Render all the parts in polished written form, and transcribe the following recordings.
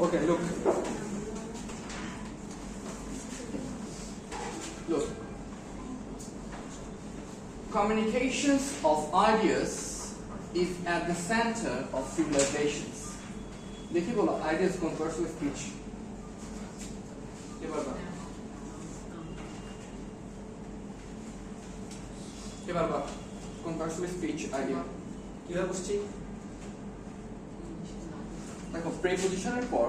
Okay, look. Look. Communications of ideas is at the center of civilizations. देखिए बोला ideas compares with speech. ये बात compares with speech idea. क्या बुझছি? देखो preposition এর পর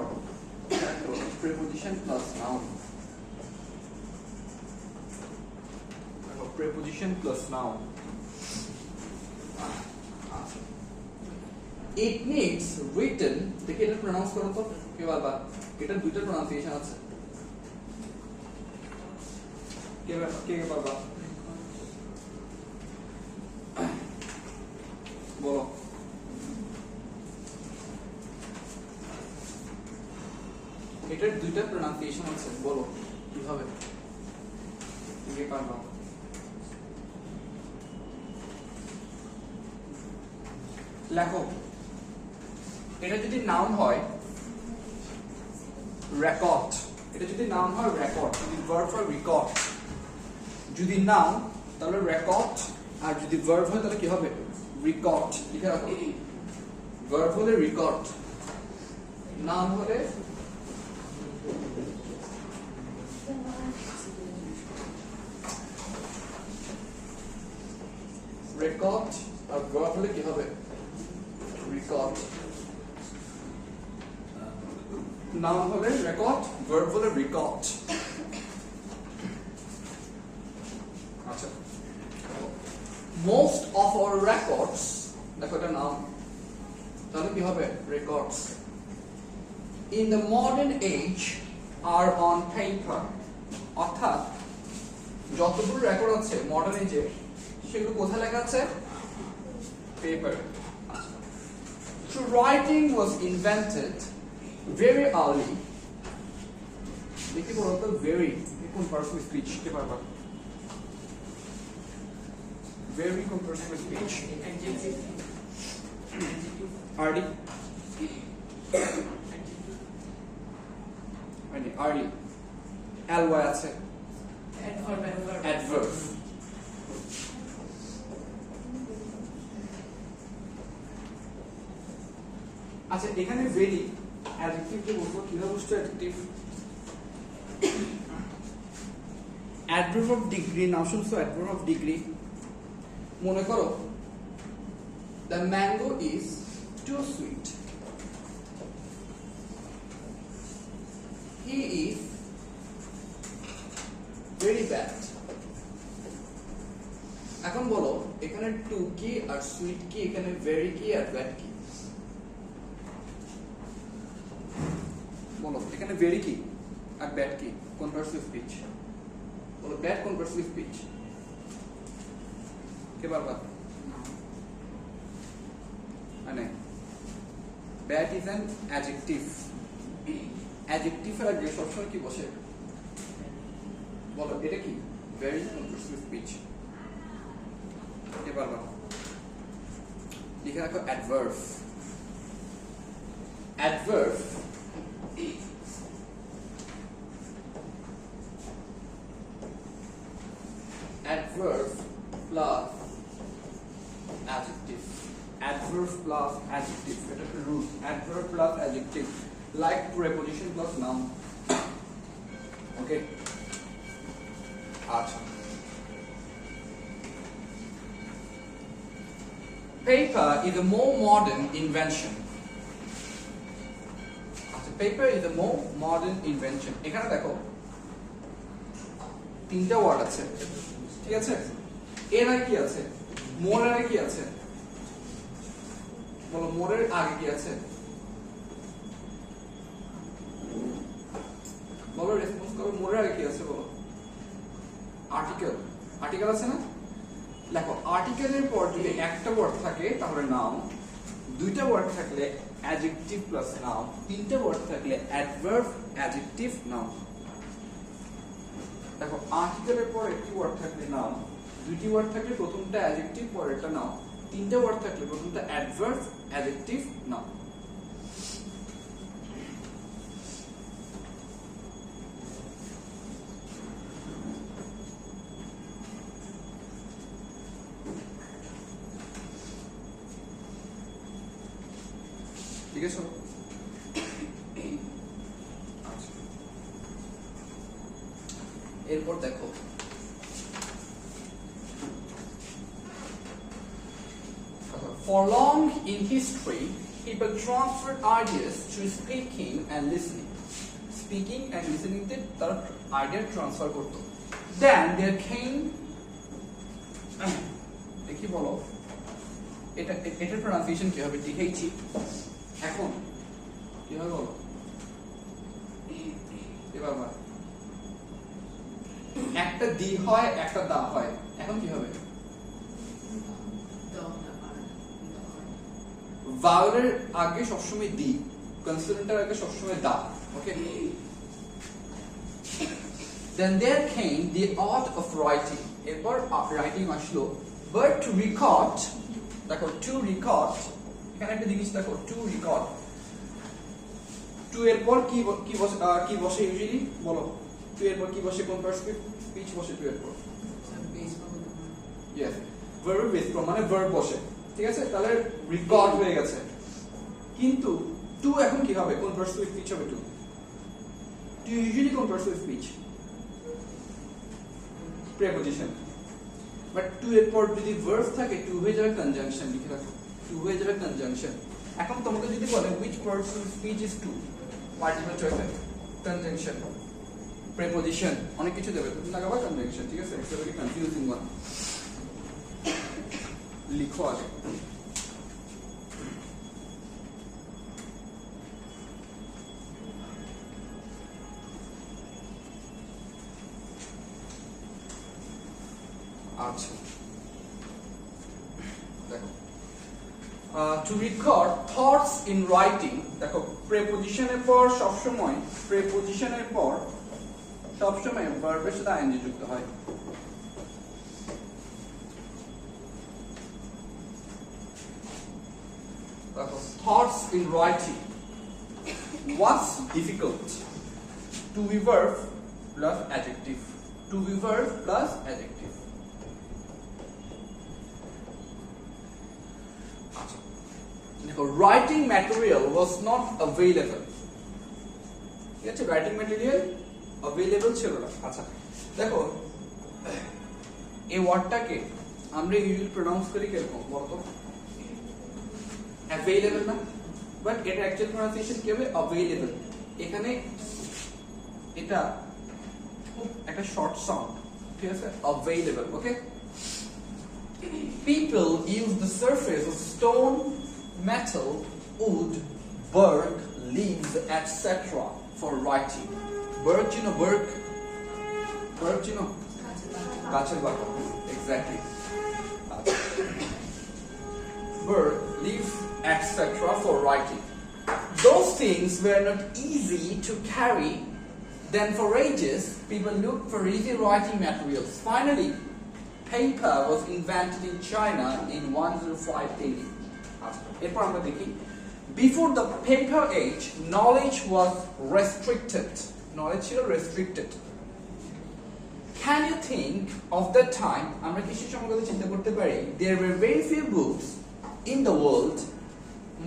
preposition plus noun. দেখো preposition plus noun. It needs written. দেখে এটা প্রনাউন্স করো তো কে বলবা এটা দুইটা প্রনাউন্সিয়েশন আছে কে বলবা বলো এটার দুইটা প্রনাউন্সিয়েশন আছে বলো কিভাবে কে পারবা লেখো এটা যদি নাউন হয় রেকর্ড এটা যদি নাউন হয় রেকর্ড যদি ভার্ব হয় রেকর্ড যদি নাউন তাহলে রেকর্ড আর যদি ভার্ব হয় তাহলে কি হবে রেকর্ড লিখে রাখো ভার্ব হলে রেকর্ড নাউন হলে রেকর্ড আর ভার্ব হলে কি হবে রেকর্ড noun হলে record verb হলে record আচ্ছা most of our records দেখো এটা নাম তাহলে কি হবে records in the modern age are on paper অর্থাৎ যতগুলো রেকর্ড আছে মডার্ন এজে সেগুলো কোথায় লেখা আছে paper so writing was invented very early দেখি বলো তো very কোন পার্টস অফ স্পিচ কে পারবা very কোন parts of speech early early ly আছে adverb আচ্ছা এখানে very adjective কে বলবো কিভাবে বুঝতে adjective adverb of degree নাও শুনছো adverb of degree মনে করো the mango is too sweet he is very bad এখন বলো এখানে too কি আর sweet কি এখানে very কি আর bad কি বলো এখানে very কি আর bad কি কোন পার্টস অফ স্পিচ বলো bad কোন পার্টস অফ স্পিচ কে বলবা মানে bad is an adjective adjective এর আগে সবসময় কি বসে বলো এটা কি very কোন পার্টস অফ স্পিচ কে বলবা লিখে রাখো adverb adverb adverb plus adjective adverb plus adjective এটা একটা rule adverb plus adjective like preposition plus noun okay আচ্ছা paper is a more modern invention আচ্ছা paper is a more modern invention এখানে দেখো তিনটা ওয়ার্ড আছে ঠিক আছে এর আগে কি আছে মোর এর আগে কি আছে বলো মোরের আগে কি আছে বলো রেসপন্স করো মোরের আগে কি আছে বলো আর্টিকেল আর্টিকেল আছে না দেখো আর্টিকেলের পর যদি একটা ওয়ার্ড থাকে তাহলে নাউন দুইটা ওয়ার্ড থাকলে অ্যাডজেক্টিভ প্লাস নাউন তিনটা ওয়ার্ড থাকলে অ্যাডভার্ব অ্যাডজেক্টিভ নাউন দেখো আর্টিকেলের পর একটি ওয়ার্ড থাকলে নাউন দুইটি ওয়ার্ড থাকলে প্রথমটা অ্যাডজেক্টিভ পরেরটা নাউন তিনটা ওয়ার্ড থাকলে প্রথমটা অ্যাডভার্ব অ্যাডজেক্টিভ নাউন আছে? আচ্ছা, এরপর দেখো for long in history people transferred ideas through speaking and listening. Speaking and listening তে তারা আইডিয়া ট্রান্সফার করত। Then there came দেখি বলো এটার প্রনাউন্সিয়েশন কি হবে? লিখেইছি, এখন কি হবে বলো? এবার একটা দি হয় একটা দা হয়, এখন কি হবে? ভাওয়েলের আগে সবসময় দি, কনসোনেন্টের আগে সবসময় দা। ওকে, then there came the art of writing. এরপর রাইটিং আসলো, but to record, দেখো to record, এখানে একটা জিনিস দেখো, to record, to এরপর কি বসে ইউজুয়ালি বলো? to এরপর কি বসে? কোন পার্সপেক্টিভ স্পিচ বসে to এরপর? yes, verb base form মানে verb বসে, ঠিক আছে? তাহলে রেকর্ড হয়ে গেছে, কিন্তু to এখন কি হবে? কোন পার্সপেক্টিভ স্পিচ হবে? to ইউজুয়ালি কোন perspective speech? preposition, but to এরপর যদি verb থাকে to হয়ে যাবে conjunction, লিখে রাখো to হয়ে যাবে conjunction। এখন তোমাকে যদি বলে which person speech is to, multiple choice conjunction, preposition, অনেক কিছু দেবে, তুমি লাগাবা conjunction, ঠিক আছে? এটা very confusing one, লিখো আগে। আচ্ছা, দেখো to record thoughts in writing, দেখো প্রেপোজিশনের পর সবসময় ভার্বের সাথে আইএনজি যুক্ত হয়। দেখো thoughts in writing, what's difficult? to be verb plus adjective, to be verb plus adjective। writing material was not available, ঠিক আছে? writing material available ছিল না। আচ্ছা, দেখো এই ওয়ার্ডটাকে আমরা ইউজুয়ালি প্রনাউন্স করি কিরকম বলতো? available না, বাট এটা অ্যাকচুয়াল প্রনাউন্সিয়েশন কি হবে? available। এখানে এটা খুব একটা শর্ট সাউন্ড, ঠিক আছে? available, okay? people use the surface of stone, metal, wood, bark, leaves, etc. for writing. Bark, you know, bark, you know, গাছের বাকল, exactly. Bark, leaves, etc. for writing. Those things were not easy to carry. Then for ages, people looked for easy writing materials. Finally, paper was invented in China in 105 AD. এরপর আমরা দেখি, before the paper age knowledge was restricted, knowledge ছিল restricted। can you think of that time? আমরা কি সেই সময়ের কথা চিন্তা করতে পারি? there were very few books in the world,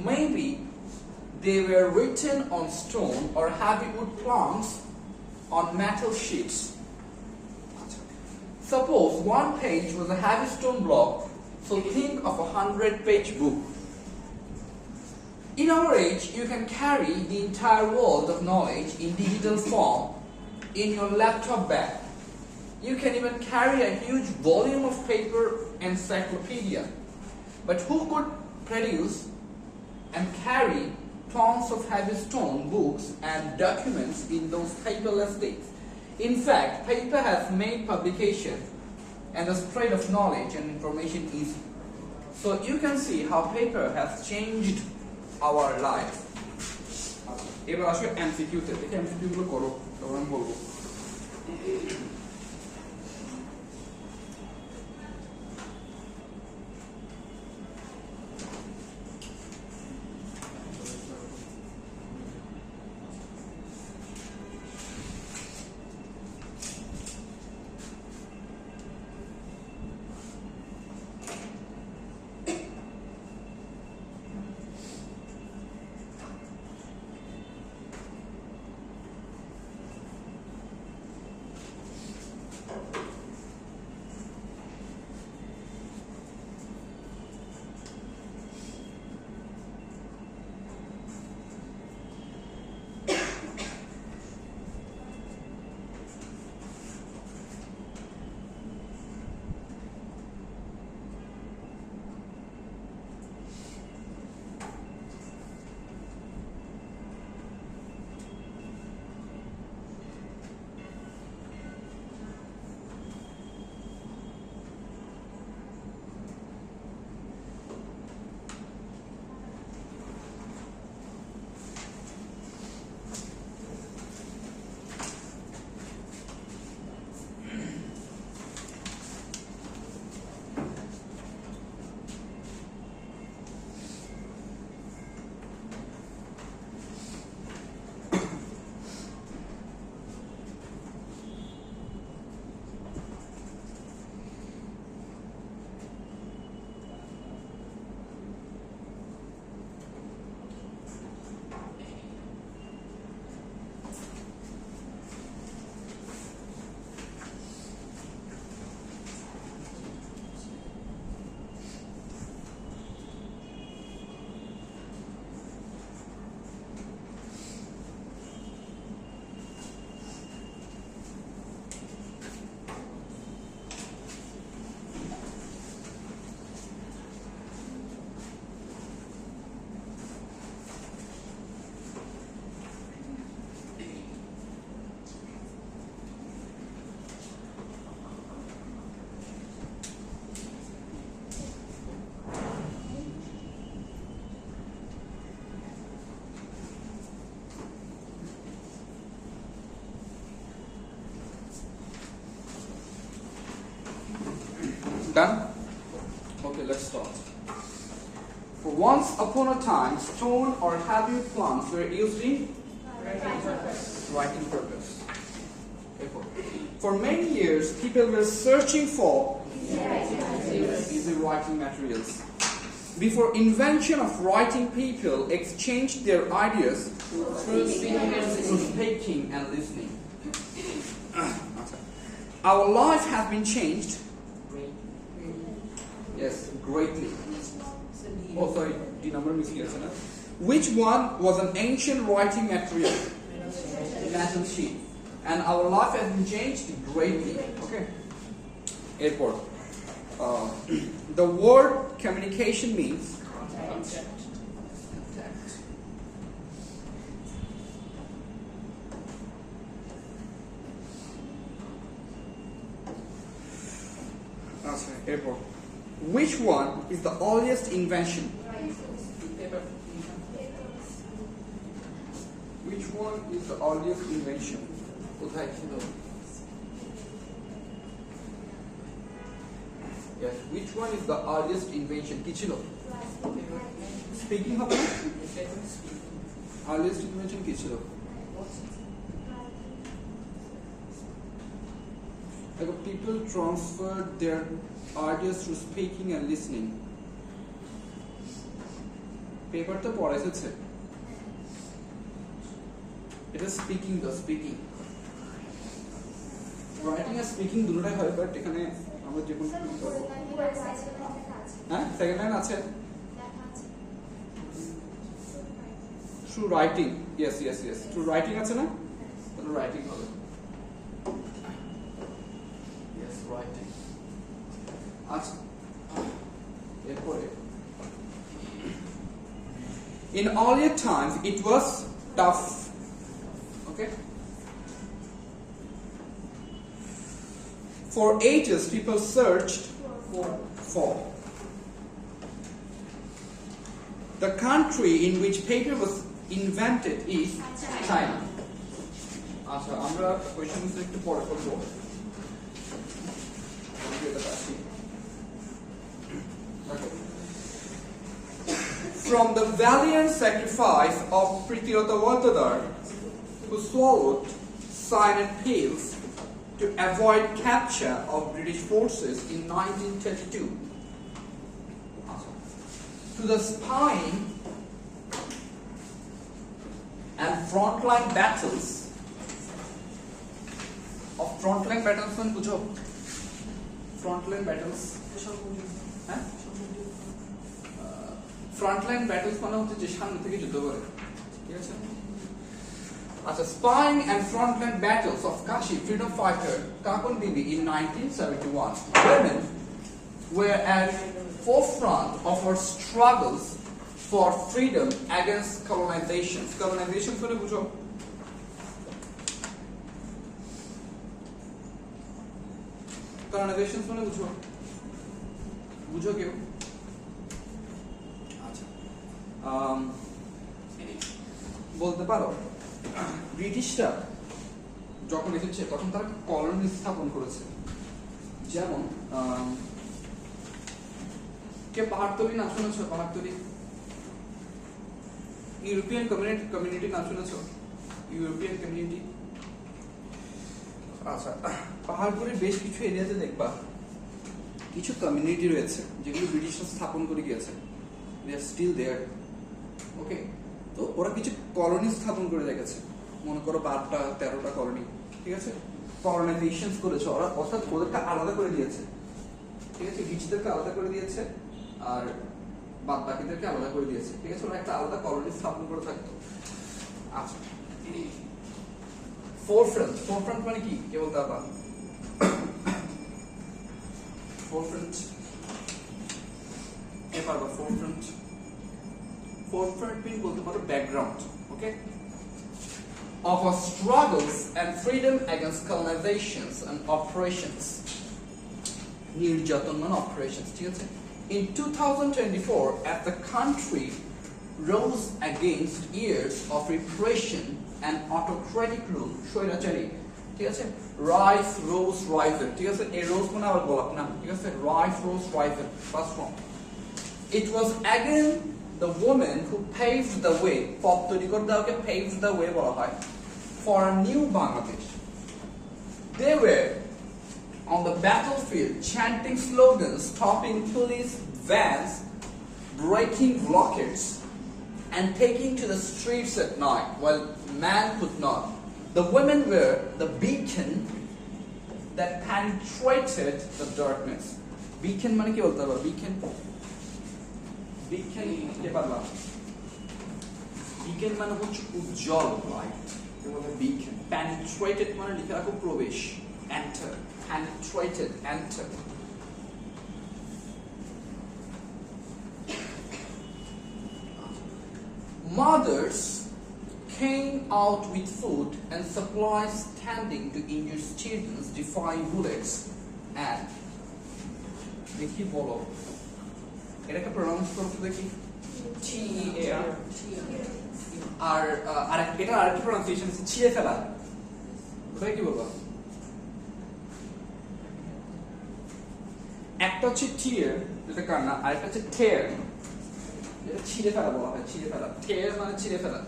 maybe they were written on stone or heavy wood planks on metal sheets. Suppose one page was a heavy stone block, so think of a 100-page book. In our age, you can carry the entire world of knowledge in digital form in your laptop bag. You can even carry a huge volume of paper encyclopedia. But who could produce and carry tons of heavy stone books and documents in those paperless days? In fact, paper has made publication and the spread of knowledge and information easy. So you can see how paper has changed our life. এবার আসলে MCQ তে দেখি, MCQ গুলো করো, তখন আমি বলবো। Done? Okay, let's start. For once upon a time, stone or heavy plants were used in writing purpose. For many years, people were searching for easy writing materials. Before invention of writing, people exchanged their ideas through speaking and listening. Our life has been changed. Yes, greatly. Oh, sorry, the number missing. Which one was an ancient writing material? Metal sheet. And our life has been changed greatly. Okay. Airport. The word communication means contact. Airport. Which one is the earliest invention? Which one is the earliest invention? Yes, which one is the earliest invention? Kichilo. Speaking of earliest invention Kichilo. People transferred their ideas through speaking and listening. Paper to পড়াইছে এটা speaking দা speaking writing আর speaking দুটোই হয় but এখানে আমরা যে কোন হ্যাঁ second line আছে through writing yes through writing আছে না তাহলে রাইটিং হবে ইয়েস রাইটিং আচ্ছা এরপরে in earlier times it was tough. Okay. For ages, people searched for. The country in which paper was invented is China. আচ্ছা আমরা questions একটু পরে করব From the valiant sacrifice of Prithvirata Vardadar, who swallowed cyanide pills to avoid capture of British forces in 1932, to the spying and frontline battles of frontline battles মানে বুঝো frontline battles হ্যাঁ frontline battles মানে হচ্ছে যে সামনে থেকে যুদ্ধ করে ঠিক আছে আচ্ছা spying and frontline battles of Kashi freedom fighter Kakon Bibi in 1971 women were at forefront of our struggles for freedom against colonization মানে বুঝো colonization মানে বুঝো কেউ বলতে পারো ব্রিটিশরা যখন এসেছে তখন তারা কলোনি স্থাপন করেছে যেমন কে পাহাড়তলি নাম শুনেছ পাহাড়তলি ইউরোপিয়ান কমিউনিটি নাম শুনেছ ইউরোপিয়ান কমিউনিটি আচ্ছা পাহাড়পুরের বেশ কিছু এরিয়াতে দেখবা কিছু কমিউনিটি রয়েছে যেগুলো ব্রিটিশরা স্থাপন করে গিয়েছে they are still there ওকে তো ওরা কিছু কলোনি স্থাপন করে রেখেছে মনে করো 12টা 13টা কলোনি ঠিক আছে কলোনাইজেশনস করেছে ওরা অর্থাৎ ওদেরকে আলাদা করে দিয়েছে ঠিক আছে রিচদেরকে আলাদা করে দিয়েছে আর বাদ বাকিদেরকে আলাদা করে দিয়েছে ঠিক আছে ওরা একটা আলাদা কলোনি স্থাপন করে থাকতো আচ্ছা ফোরফ্রন্ট মানে কি কে বলতে পারবা ফোরফ্রন্ট forefront mean বলতে পারো background okay of our struggles and freedom against colonizations and operations নির্যাতন মানে operations ঠিক আছে in 2024 as the country rose against years of repression and autocratic rule স্বৈরাচারী ঠিক আছে, রাইস রোজ রাইফেল, ঠিক আছে, এই রোজ মানে আবার গোলাপ না, ঠিক আছে, rice rose rifle first form. It was again the woman who paved the way, পথ তৈরি করে দেওয়াকে paved the way বলা হয়, for a new Bangladesh. They were on the battlefield chanting slogans, stopping police vans, breaking blockades, and taking to the streets at night while man could not. The women were the beacon that penetrated the darkness. Beacon মানে কি বলতে পারবা? Beacon, beacon কে পারবা? Beacon মানে হচ্ছে উজ্জ্বল, light, এগুলো beacon. Penetrated মানে লিখে রাখো প্রবেশ, enter, penetrated, enter. Mothers came out with food and supplies, standing to injured students, defying bullets, and দেখি বলো এটাকে প্রনাউন্স করতে দেখি TEAR আর এটা আরেকটা প্রনাউন্সিয়েশন আছে ছিঁড়ে ফেলা, ওটা কি বলবো? একটা হচ্ছে tear যেটা কান্না, আরেকটা হচ্ছে tear যেটা ছিঁড়ে ফেলা বলা হয়, ছিঁড়ে ফেলা, tear মানে ছিঁড়ে ফেলা।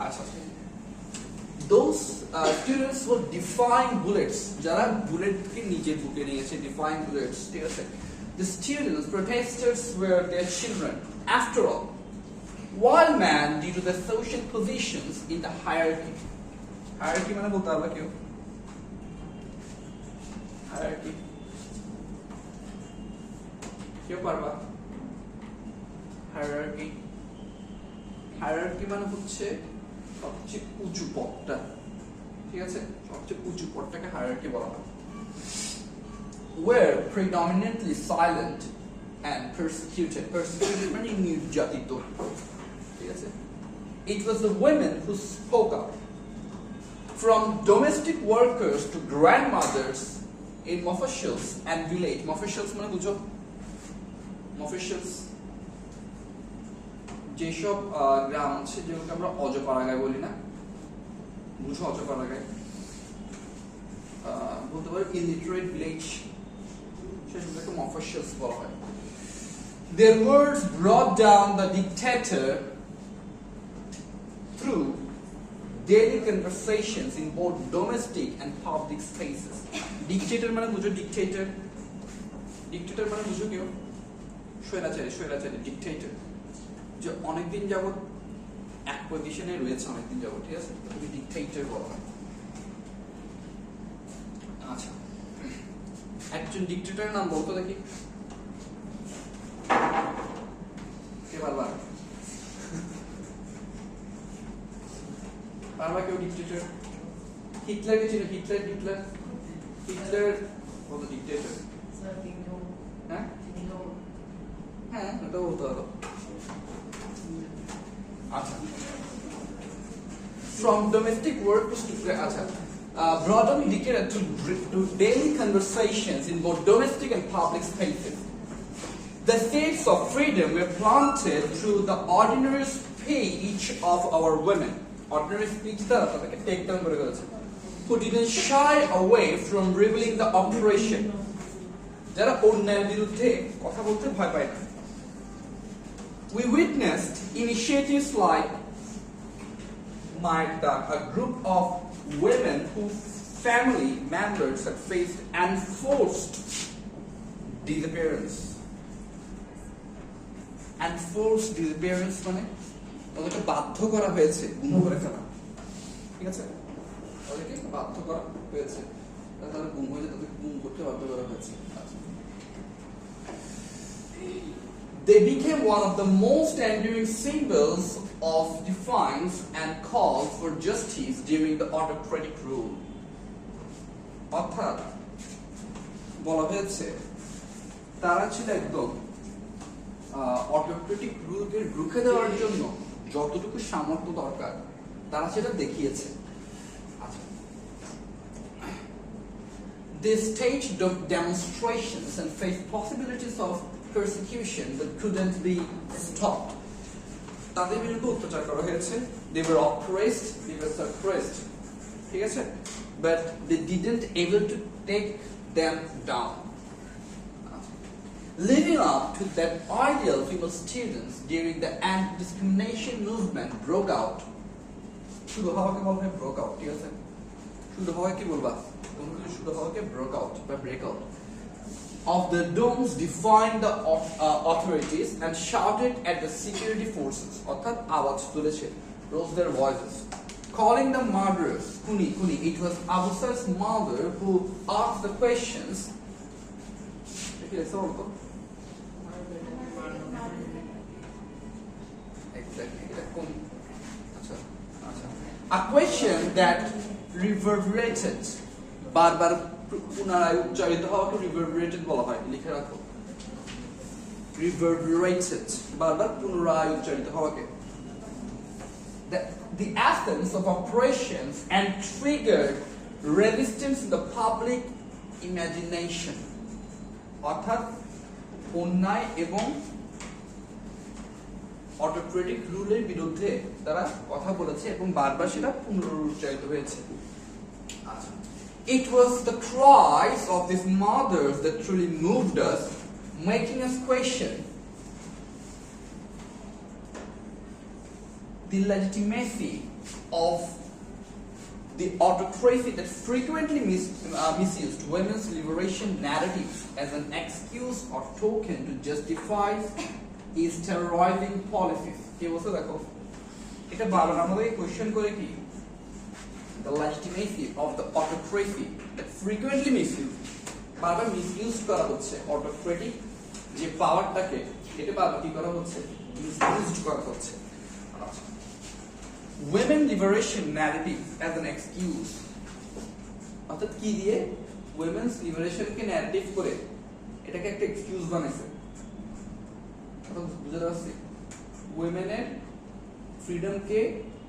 আচ্ছা, those students were defying bullets, যারা বুলেটকে নিজের বুকে নিয়েছে, defying bullets, ঠিক আছে। The students protesters were their children after all, while man due to the social positions in the hierarchy, hierarchy মানে বলতে পারবা কেউ? hierarchy কেউ পারবা? hierarchy, hierarchy মানে হচ্ছে সবচেয়ে উঁচু পদটা, ঠিক আছে, সবচেয়ে উঁচু পদটাকে হায়ারার্কি বলা হয়। Were predominantly silent and persecuted, persecuted মানে নির্যাতিত, ঠিক আছে। It was the women who spoke up, from domestic workers to grandmothers in mofussil's and village. Mofussil's মানে বুঝো? mofussil's যেসব গ্রাম আছে যেগুলোকে আমরা অজপাড়াগায় বলি না, বুঝো অজপাড়াগায়, বলতে পারো ইলিটারেট ভিলেজ, সেগুলোকে মফস্বলস বলা হয়। Their words brought down the dictator through daily conversations in both domestic and public spaces. Dictator মানে বুঝো? dictator, dictator মানে বুঝো কেউ? স্বৈরাচারী, স্বৈরাচারী, dictator যে অনেকদিন যাবত এক পজিশনে রয়েছে, অনেকদিন যাবত, ঠিক আছে, তাকে ডিক্টেটর বলা হয়। আচ্ছা, একজন ডিক্টেটরের নাম বলতো দেখি, কে পারবা? পারবা কেউ ডিক্টেটর? হিটলারকে ছিল, হিটলার, হিটলার, হিটলার বলতো ডিক্টেটর। হ্যাঁ হ্যাঁ, এটা বলতে পারো। From domestic workers to brought on dictator to daily conversations in both domestic and public spaces. The seeds of freedom were planted through the ordinary speech of our women. Ordinary speech দ্বারা তাদেরকে take down করে গেছে, who didn't shy away from revealing the oppression. যারা অন্যায়ের বিরুদ্ধে কথা বলতে ভয় পায় না। We witnessed initiatives like Maida, a group of women whose family members had faced enforced disappearance. Enforced disappearance মানে ওদেরকে বাধ্য করা হয়েছে গুম করে ফেলা, ঠিক আছে, ওদেরকে বাধ্য করা হয়েছে, তারা গুম হয়ে তাদেরকে গুম করতে বাধ্য করা হয়েছে। They became one of the most enduring symbols of defiance and call for justice during the autocratic rule. অর্থাৎ বলা হয়েছে তারা ছিল একদম অটোক্রেটিক রুলকে রুখে দেওয়ার জন্য যতটুকু সামর্থ্য দরকার তারা সেটা দেখিয়েছে। They staged demonstrations and faced possibilities of persecution that couldn't be stopped. তাদের বিরুদ্ধে অত্যাচার করা হয়েছে, they were oppressed, they were suppressed, ঠিক আছে, but they didn't able to take them down. Living up to that ideal, female students during the anti-discrimination movement broke out. শুধু হওয়াকে বলা হয় broke out, ঠিক আছে? শুধু হওয়া কি বলবা? তোমরা যদি শুধু হওয়াকে broke out বা break out of the domes defied the authorities and shouted at the security forces. অর্থাৎ আওয়াজ তুলেছে, rose their voices, calling the murderers kuni. It was Abu Said's mother who asked the questions. Exactly. A question that reverberated. বারবার পুনরায় উচ্চারিত হওয়াকে reverberated বলা হয়, লিখে রাখো। Reverberated, বারবার পুনরায় উচ্চারিত হওয়াকে। The essence of operations and triggered resistance in the public imagination. অর্থাৎ অন্যায় এবং অটোক্রেটিক রুলের বিরুদ্ধে তারা কথা বলেছে এবং বারবার সেটা পুনরুচ্চারিত হয়েছে। It was the cries of these mothers that truly moved us, making us question the legitimacy of the autocracy that frequently misused women's liberation narratives as an excuse or token to justify its terrorizing policies. কি বলছো দেখো, এটা বারবার আমাদের question করে কি, the legitimacy of the autocracy that frequently misused, বারবার misuse করা হচ্ছে autocratic যে পাওয়ারটাকে, এটা বারবার কি করা হচ্ছে, মিসইউজ করা হচ্ছে। Women liberation narrative as an excuse, অর্থাৎ কি দিয়ে, women's liberation কে narrative করে এটাকে একটা এক্সকিউজ বানাইছে। বুঝতে পারছি, women-এর ফ্রিডমকে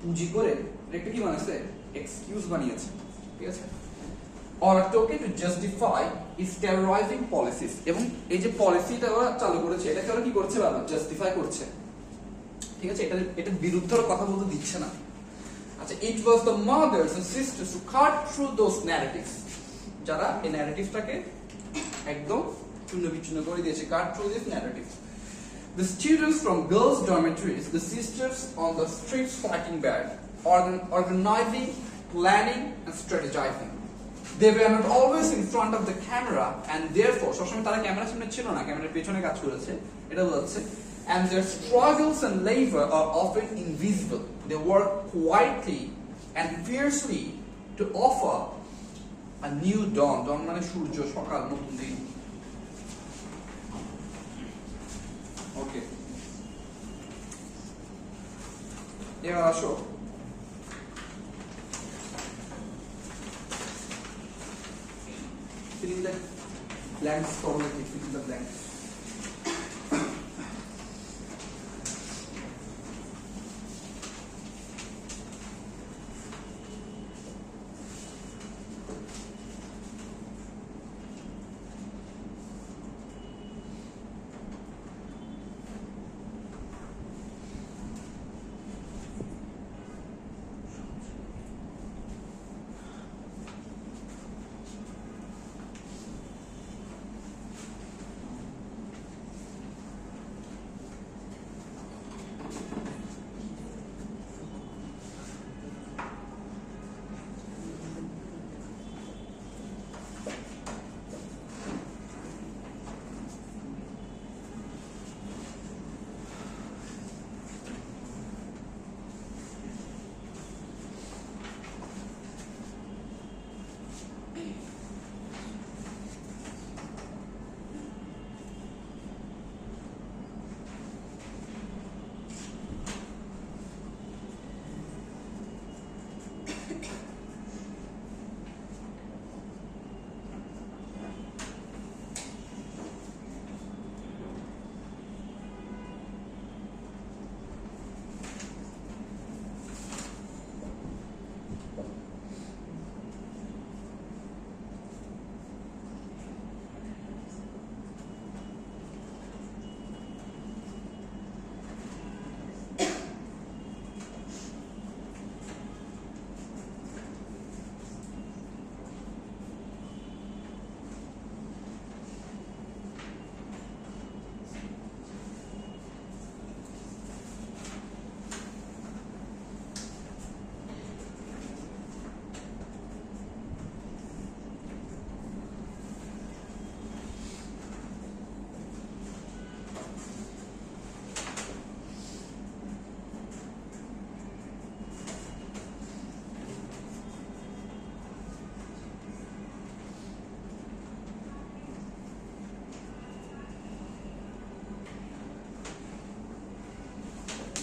পুঁজি করে এটা কি বানাইছে, এক্সকিউজ বানিয়েছে, ঠিক আছে, or a token to justify its terrorizing policies. এবং এই যে পলিসিটা ওরা চালু করেছে এটাকে ওরা কি করছে, বারবার জাস্টিফাই করছে, ঠিক আছে, এটা বিরুদ্ধে ওরা কথা বলতে দিচ্ছে না। আচ্ছা, it was the mothers and sisters who cut through those narratives, যারা এই ন্যারেটিভটাকে একদম চূর্ণ বিচূর্ণ করে দিয়েছে, cut through these narratives. The students from girls' dormitories, the sisters on the streets fighting back, organizing, planning, and strategizing. They were not always in front of the camera, and therefore, সবসময় তারা ক্যামেরার সামনে ছিল না, ক্যামেরার পেছনে কাজ করেছে, এটা বোঝাচ্ছে, and their struggles and labor are often invisible. They work quietly and fiercely to offer a new dawn. Dawn মানে সূর্য, সকাল, নতুন দিন। ওকে, এবার আসো fill in the blanks, probably fill in the blanks.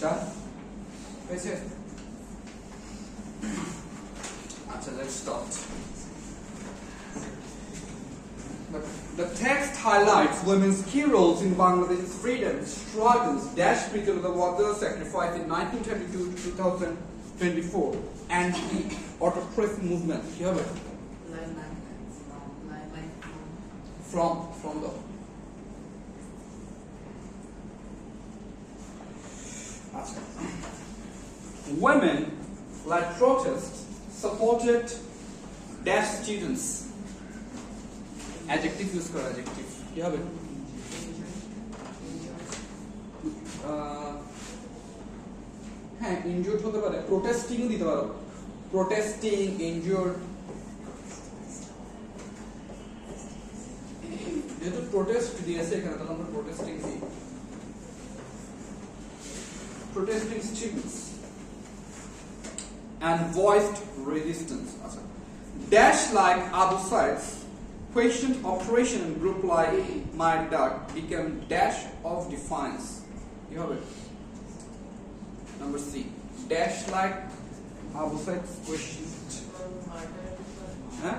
Done? হয়েছে? আচ্ছা, let's start. The text highlights women's key roles in Bangladesh's freedom struggles dash because of the water sacrifice in 1922 to 2024 and the autocracy movement. কি হবে? From the women led protests supported dash students. Adjective use কর, adjective কি হবে? হ্যাঁ, injured হতে পারে, protesting ও দিতে পারো, protesting, injured. যেহেতু protest দিয়েছে এখানে, তাহলে আমরা protesting দিই, protesting students and voiced resistance. আচ্ছা, dash like Abu Said's questioned operation and group like My Duck became dash of defiance. You have it. Number C. Dash like Abu Said's questioned. Huh?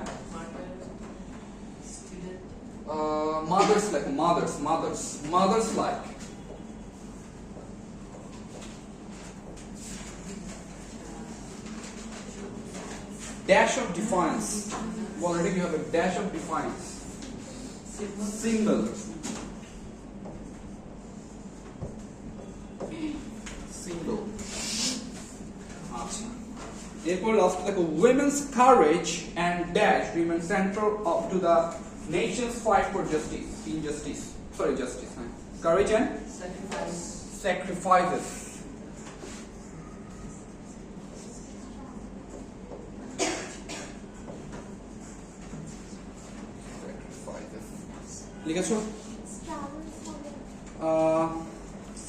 Mothers like mothers like. Dash of defiance. Already you have a dash of defiance. Symbol. Therefore, last like women's courage and dash remain central to the nation's fight for justice. Justice. Courage and sacrifices. লিখেছো?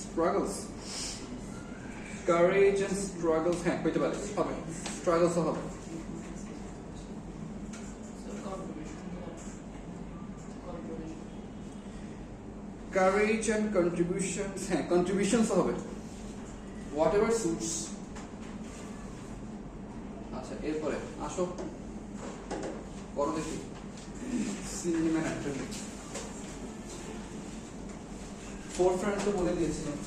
Struggles. Courage and struggles. হ্যাঁ, হইতে পারে, হবে, struggles হবে। Courage and contributions. হ্যাঁ, contributions হবে, whatever suits. আচ্ছা, এরপরে আসো, করো দেখি সিনেমা অ্যাক্টর। ফোর ফ্রেন্ড তো বলে দিয়েছিলাম।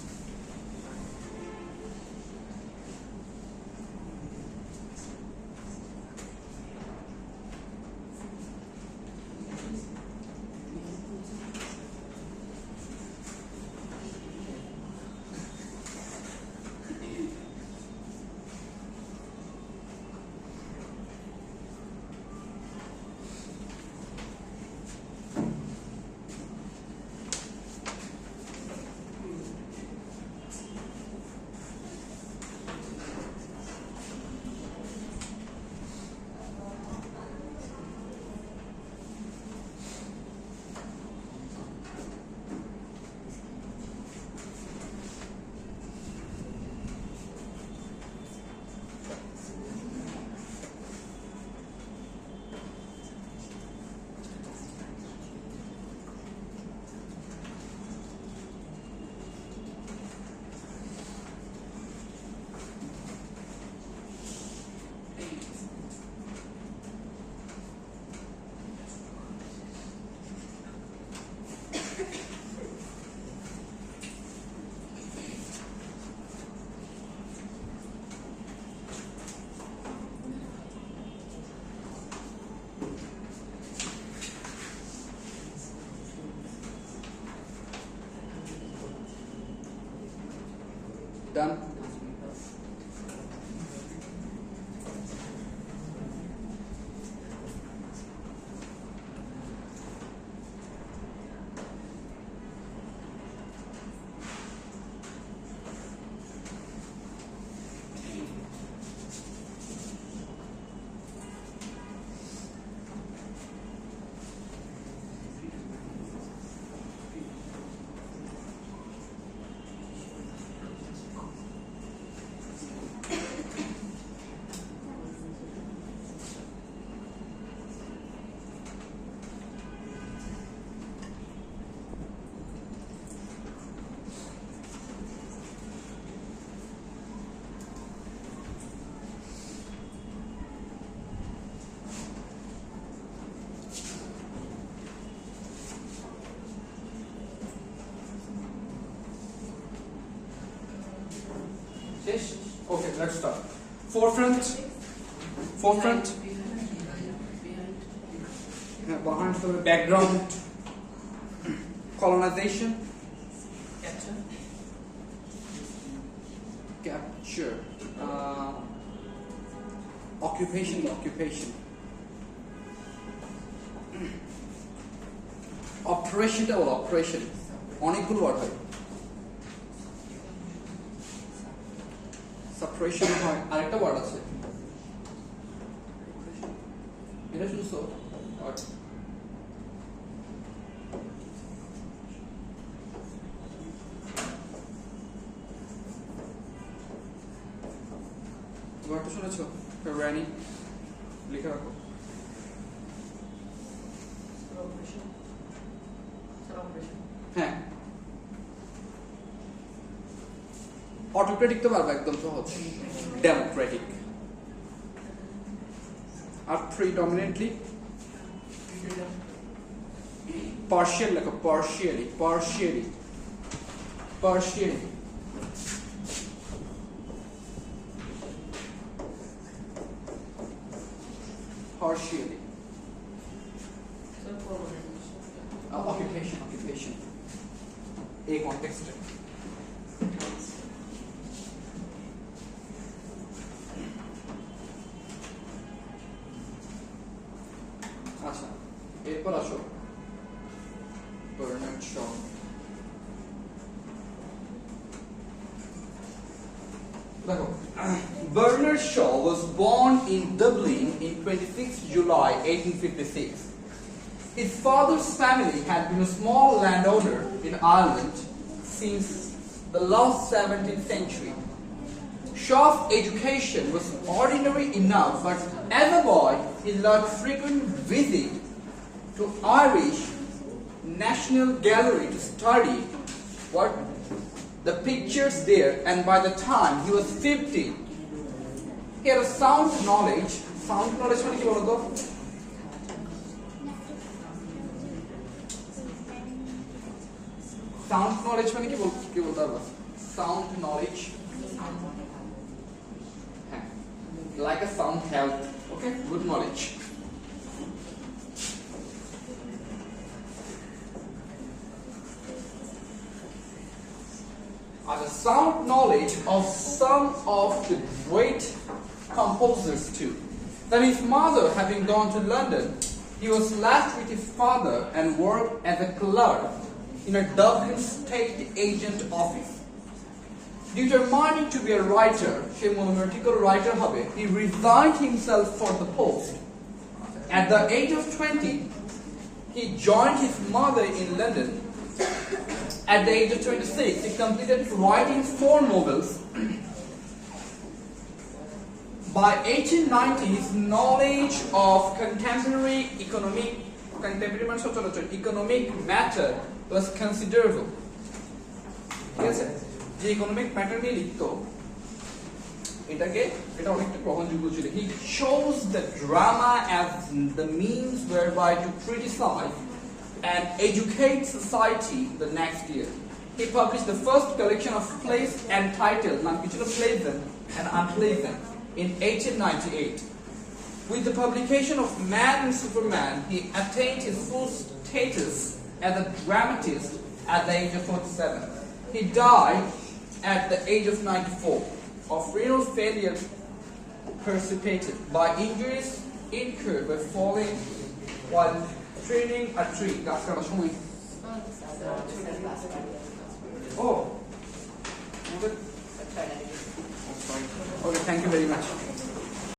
let's start. Forefront. Behind the background. Colonization. Capture. Occupation. Operation. অনেকগুলো ওয়ার্ড হয়। Suppression হয়, আরেকটা ওয়ার্ড আছে। এটা শুনছো? ওয়ার্ডটা শুনেছো? রানী লিখে রাখো। হ্যাঁ, অটোক্রেটিক তো পারবে একদম সহজ। ডেমোক্রেটিক আর প্রিডমিনেন্টলি পার্শিয়াল লেখো। partially occupation এই কনটেক্সটে আচ্ছা এরপর আসো বার্নার্ড শ। দেখো, Bernard Shaw was born in Dublin in 26 July 1856. His father's family had been a small landowner in Ireland since the last 17th century. Shaw's education was ordinary enough, but as a boy, he learned frequent visit to Irish National Gallery to study the pictures there, and by the time he was 15, he had a sound knowledge. Sound knowledge মানে কি বলতো? Sound knowledge মানে কি বলতে পারবা? Sound knowledge, like a sound health. Okay, good knowledge. As a sound knowledge of some of the great composers too. Then his mother having gone to London, he was left with his father and worked as a clerk in a Dublin state agent office. Determining to be a writer, say monometrical writer হবে, he resigned himself for the post. At the age of 20, he joined his mother in London. At the age of 26, he completed writing 4 novels. By 1890, his knowledge of contemporary economic matter was considerable. Yes, the economic matter নিয়ে লিখতো এটা অনেকটা গ্রহণযোগ্য ছিল। He chose the drama as the means whereby to criticize and educate society the next year. He published the first collection of plays entitled Pleasant and Unpleasant in 1898. With the publication of Man and Superman, he attained his full status as a dramatist at the age of 47. He died at the age of 94 of renal failure precipitated by injuries incurred by falling while trimming a tree. Oh,